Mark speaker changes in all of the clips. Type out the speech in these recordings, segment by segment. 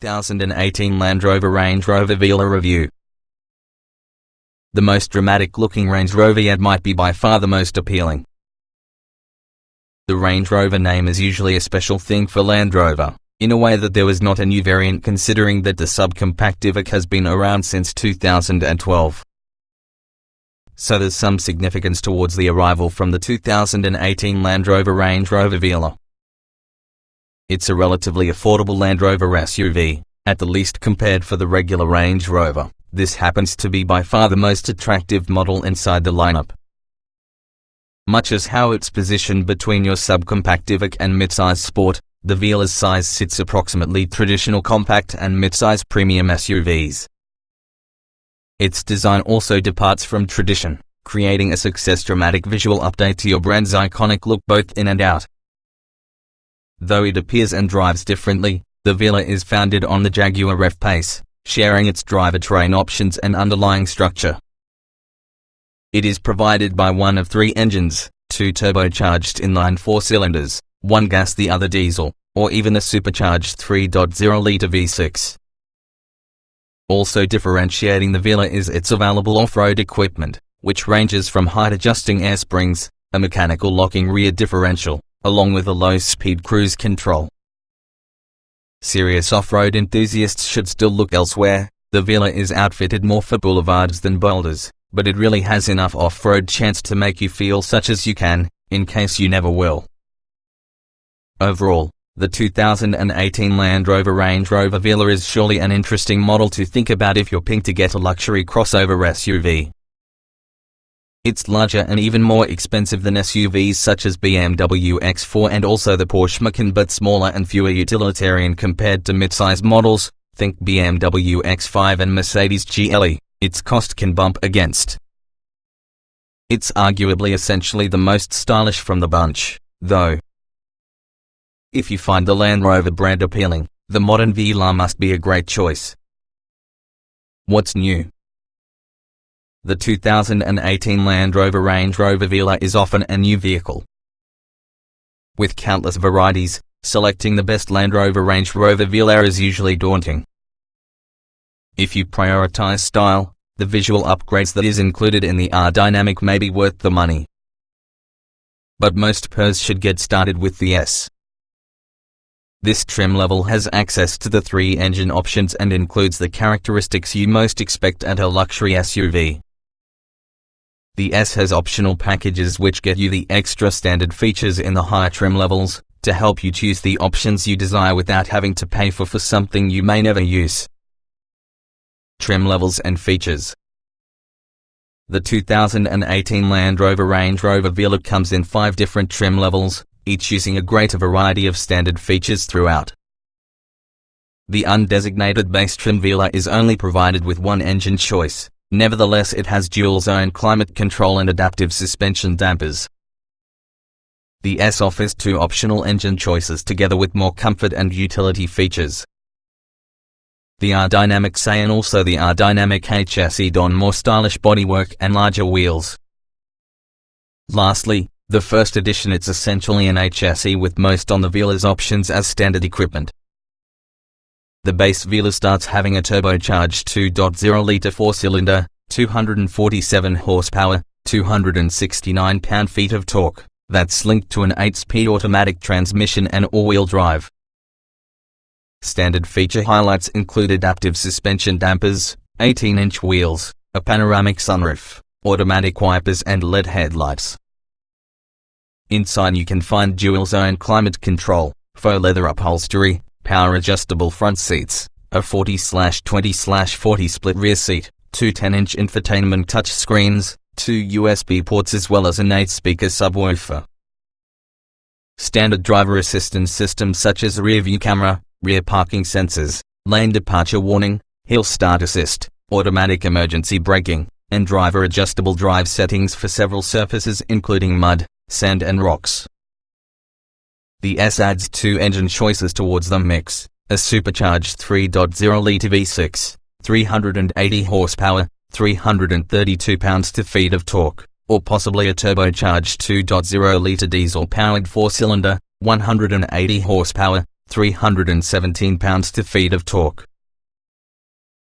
Speaker 1: 2018 Land Rover Range Rover Velar review. The most dramatic looking Range Rover yet might be by far the most appealing. The Range Rover name is usually a special thing for Land Rover, in a way that there was not a new variant considering that the subcompact Civic has been around since 2012. So there's some significance towards the arrival from the 2018 Land Rover Range Rover Velar. It's a relatively affordable Land Rover SUV, at the least compared for the regular Range Rover. This happens to be by far the most attractive model inside the lineup. Much as how it's positioned between your subcompact Civic and midsize sport, the Velar's size sits approximately traditional compact and midsize premium SUVs. Its design also departs from tradition, creating a dramatic visual update to your brand's iconic look both in and out. Though it appears and drives differently, the Velar is founded on the Jaguar F-Pace, sharing its drivetrain options and underlying structure. It is provided by one of three engines, two turbocharged inline 4-cylinders, one gas the other diesel, or even a supercharged 3.0-litre V6. Also differentiating the Velar is its available off-road equipment, which ranges from height-adjusting air springs, a mechanical locking rear differential, along with a low-speed cruise control. Serious off-road enthusiasts should still look elsewhere. The Velar is outfitted more for boulevards than boulders, but it really has enough off-road chance to make you feel such as you can, in case you never will. Overall, the 2018 Land Rover Range Rover Velar is surely an interesting model to think about if you're picking to get a luxury crossover SUV. It's larger and even more expensive than SUVs such as BMW X4 and also the Porsche Macan, but smaller and fewer utilitarian compared to midsize models, think BMW X5 and Mercedes GLE, its cost can bump against. It's arguably essentially the most stylish from the bunch, though. If you find the Land Rover brand appealing, the modern Velar must be a great choice. What's new? The 2018 Land Rover Range Rover Velar is often a new vehicle. With countless varieties, selecting the best Land Rover Range Rover Velar is usually daunting. If you prioritize style, the visual upgrades that is included in the R-Dynamic may be worth the money. But most pros should get started with the S. This trim level has access to the three engine options and includes the characteristics you most expect at a luxury SUV. The S has optional packages which get you the extra standard features in the higher trim levels, to help you choose the options you desire without having to pay for something you may never use. Trim levels and features. The 2018 Land Rover Range Rover Velar comes in 5 different trim levels, each using a greater variety of standard features throughout. The undesignated base trim Velar is only provided with one engine choice. Nevertheless, it has dual-zone climate control and adaptive suspension dampers. The S offers 2 optional engine choices together with more comfort and utility features. The R-Dynamic A and also the R-Dynamic HSE don more stylish bodywork and larger wheels. Lastly, the first edition it's essentially an HSE with most on the Velar's options as standard equipment. The base Velar starts having a turbocharged 2.0-litre 4-cylinder, 247 horsepower, 269 pound-feet of torque, that's linked to an 8-speed automatic transmission and all-wheel drive. Standard feature highlights include adaptive suspension dampers, 18-inch wheels, a panoramic sunroof, automatic wipers and LED headlights. Inside you can find dual-zone climate control, faux leather upholstery, power-adjustable front seats, a 40/20/40 split rear seat, 2 10-inch infotainment touchscreens, 2 USB ports as well as an 8-speaker subwoofer. Standard driver assistance systems such as rear-view camera, rear parking sensors, lane departure warning, hill start assist, automatic emergency braking, and driver-adjustable drive settings for several surfaces including mud, sand and rocks. The S adds 2 engine choices towards the mix, a supercharged 3.0-litre V6, 380 horsepower, 332 pounds-feet of torque, or possibly a turbocharged 2.0-litre diesel-powered 4-cylinder, 180 horsepower, 317 pounds-feet of torque.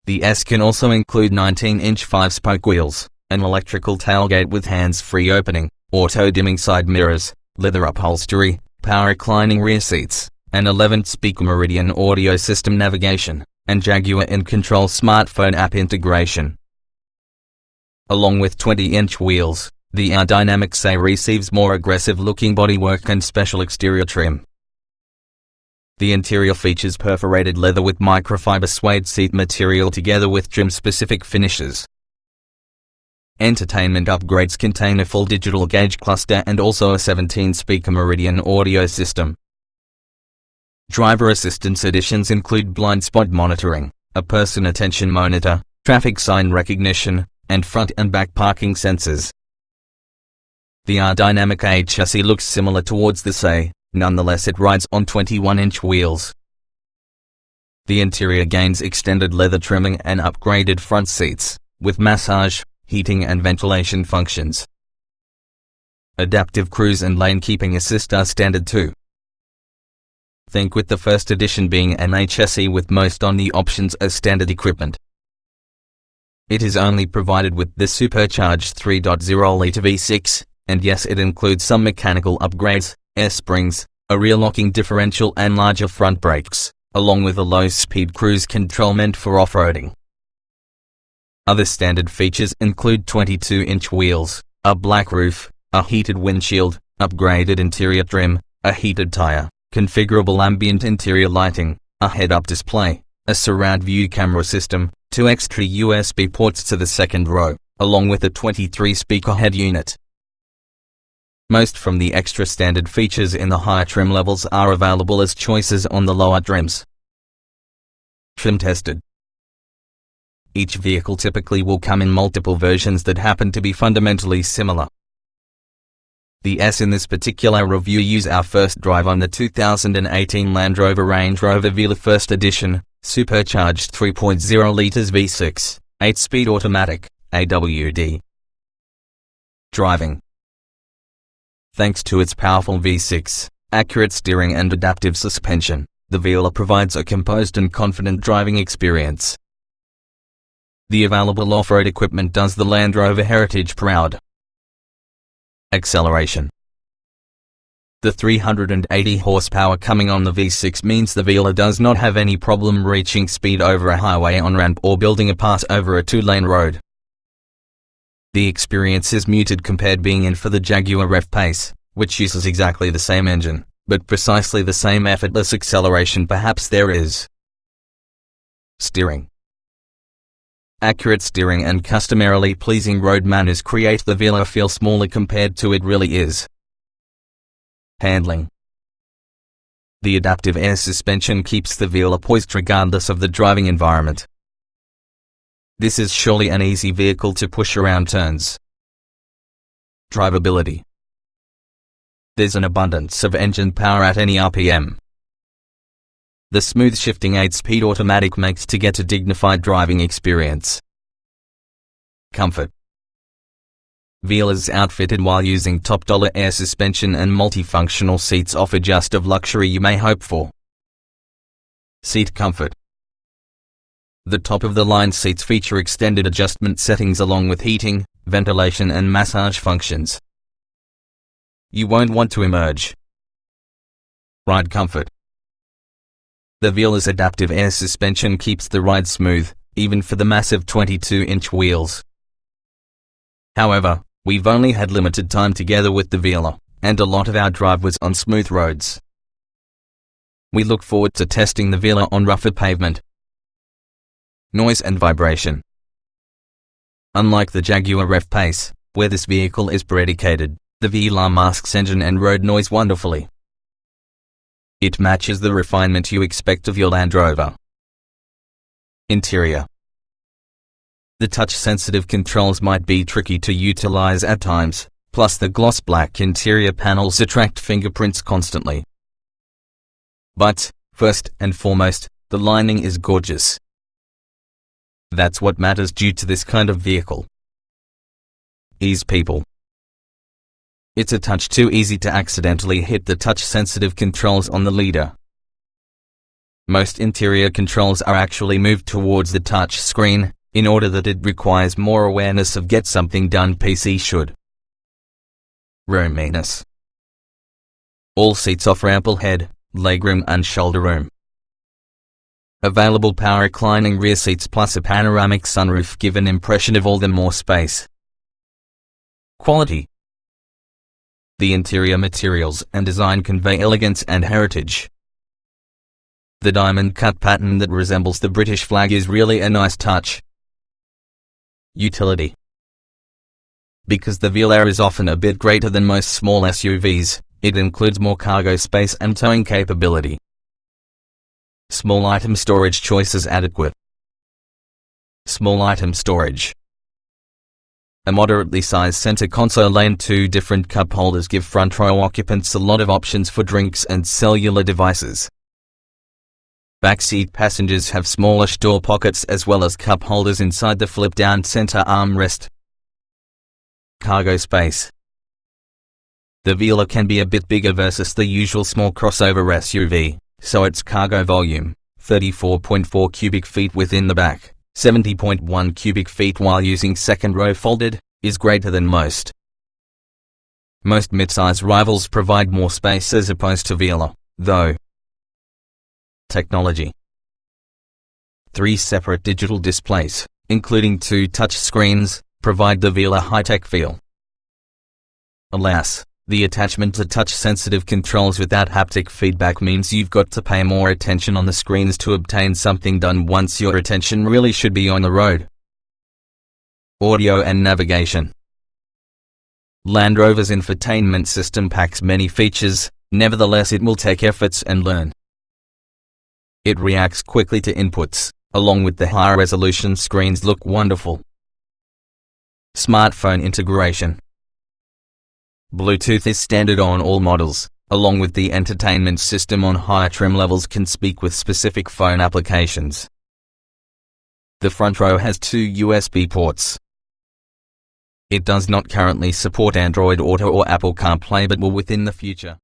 Speaker 1: The S can also include 19-inch 5-spoke wheels, an electrical tailgate with hands-free opening, auto-dimming side mirrors, leather upholstery, power reclining rear seats, an 11-speaker Meridian audio system navigation, and Jaguar in-control smartphone app integration. Along with 20-inch wheels, the aerodynamic S receives more aggressive-looking bodywork and special exterior trim. The interior features perforated leather with microfiber suede seat material together with trim-specific finishes. Entertainment upgrades contain a full digital gauge cluster and also a 17-speaker Meridian audio system. Driver assistance additions include blind spot monitoring, a person attention monitor, traffic sign recognition, and front and back parking sensors. The aerodynamic A chassis looks similar towards the S, nonetheless it rides on 21-inch wheels. The interior gains extended leather trimming and upgraded front seats, with massage, heating and ventilation functions. Adaptive cruise and lane keeping assist are standard too. Think with the first edition being an A chassis with most on the options as standard equipment. It is only provided with the supercharged 3.0-litre V6, and yes, it includes some mechanical upgrades, air springs, a rear locking differential and larger front brakes, along with a low-speed cruise control meant for off-roading. Other standard features include 22-inch wheels, a black roof, a heated windshield, upgraded interior trim, a heated tire, configurable ambient interior lighting, a head-up display, a surround view camera system, 2 extra USB ports to the second row, along with a 23-speaker head unit. Most from the extra standard features in the higher trim levels are available as choices on the lower trims. Trim tested. Each vehicle typically will come in multiple versions that happen to be fundamentally similar. The S in this particular review use our first drive on the 2018 Land Rover Range Rover Velar First Edition, supercharged 3.0 litres V6, 8-speed automatic, AWD. Driving. Thanks to its powerful V6, accurate steering and adaptive suspension, the Velar provides a composed and confident driving experience. The available off-road equipment does the Land Rover heritage proud. Acceleration. The 380 horsepower coming on the V6 means the Velar does not have any problem reaching speed over a highway on-ramp or building a pass over a 2-lane road. The experience is muted compared being in for the Jaguar F-Pace, which uses exactly the same engine, but precisely the same effortless acceleration perhaps there is. Steering. Accurate steering and customarily pleasing road manners create the Velar feel smaller compared to it really is. Handling. The adaptive air suspension keeps the Velar poised regardless of the driving environment. This is surely an easy vehicle to push around turns. Drivability. There's an abundance of engine power at any RPM. The smooth shifting 8-speed automatic makes to get a dignified driving experience. Comfort. Velar's outfitted while using top-dollar air suspension and multifunctional seats offer just of luxury you may hope for. Seat comfort. The top-of-the-line seats feature extended adjustment settings along with heating, ventilation and massage functions. You won't want to emerge. Ride comfort. The Velar's adaptive air suspension keeps the ride smooth, even for the massive 22-inch wheels. However, we've only had limited time together with the Velar, and a lot of our drive was on smooth roads. We look forward to testing the Velar on rougher pavement. Noise and vibration. Unlike the Jaguar F-Pace, where this vehicle is predicated, the Velar masks engine and road noise wonderfully. It matches the refinement you expect of your Land Rover. Interior. The touch-sensitive controls might be tricky to utilize at times, plus the gloss black interior panels attract fingerprints constantly. But, first and foremost, the lining is gorgeous. That's what matters due to this kind of vehicle. Ease people. It's a touch too easy to accidentally hit the touch-sensitive controls on the leader. Most interior controls are actually moved towards the touch screen, in order that it requires more awareness of get something done PC should. Roominess. All seats offer ample head, legroom and shoulder room. Available power reclining rear seats plus a panoramic sunroof give an impression of all the more space. Quality. The interior materials and design convey elegance and heritage. The diamond cut pattern that resembles the British flag is really a nice touch. Utility. Because the Velar is often a bit greater than most small SUVs, it includes more cargo space and towing capability. Small item storage choices adequate. Small item storage. A moderately sized center console and 2 different cup holders give front row occupants a lot of options for drinks and cellular devices. Backseat passengers have smallish door pockets as well as cup holders inside the flip-down center armrest. Cargo space. The Velar can be a bit bigger versus the usual small crossover SUV, so its cargo volume, 34.4 cubic feet within the back, 70.1 cubic feet while using second row folded, is greater than most. Most midsize rivals provide more space as opposed to Velar, though. Technology. 3 separate digital displays, including 2 touch screens, provide the Velar high-tech feel. Alas, the attachment to touch-sensitive controls without haptic feedback means you've got to pay more attention on the screens to obtain something done once your attention really should be on the road. Audio and navigation. Land Rover's infotainment system packs many features, nevertheless it will take efforts and learn. It reacts quickly to inputs, along with the higher resolution screens look wonderful. Smartphone integration. Bluetooth is standard on all models, along with the entertainment system on higher trim levels can speak with specific phone applications. The front row has 2 USB ports. It does not currently support Android Auto or Apple CarPlay but will within the future.